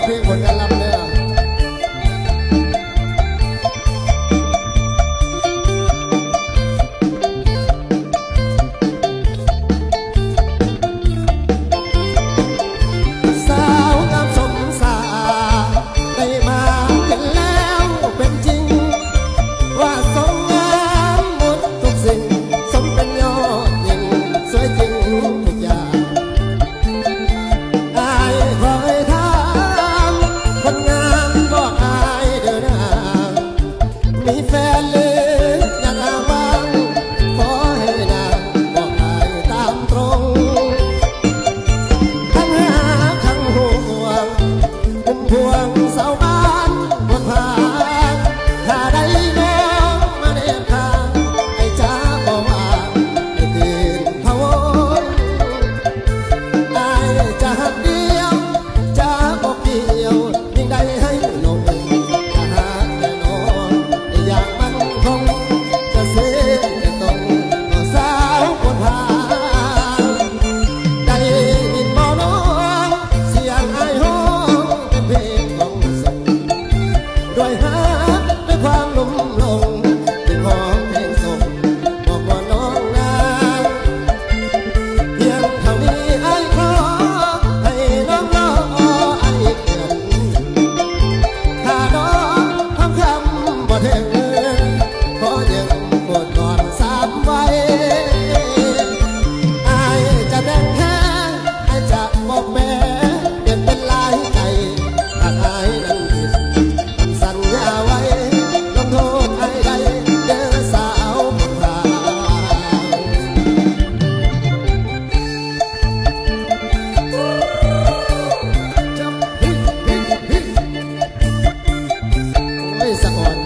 เพลงคนกันลำเนี่ยสาวงามสมสาได้มาเห็นแล้วเป็นจริงว่าสมงามหมดทุกสิ่งสมเป็นยอดยิ่งสวยจริงทุกอย่างอายคอยถามคนงามบอกอายเดินห่างมีแฟนหรือยังอ้างว้างขอให้นางบอกอายตามตรงทั้งหาทั้งห่วงเป็นพวงสาวบ้านบนผาถ้าได้น้องมาเดินทางไอ้จ้าบอกว่าไอ้ตื่นพะวงอายจะหักเดียวจะบอกเดียวยิ่งได้ให้ลงจะหาแต่น้องอย่างมันคงจะเสียจะต้องก็สาวบนผาได้ยินบ่น้องเสียงไอ้ห้องเป็นเพลงของสุขด้วยฮักด้วยความลุ่มหลงเป็นของเพลงส่งบอกว่าน้องนางเพียงเท่านี้ไอ้ขอให้น้องรอไอ้เกินถ้าน้องทำคำบ่ถึงขอยังปวดก่อน3 ไว้อายจะแบ่งแค่อายจะบอกแม่เปลี่ยนเป็นลายใจถ้าอายนั้นผิดคำสัญญาไว้ลงโทษอายได้เด้อสาวผู้พาจับฮิโอ้ยสะอ่อน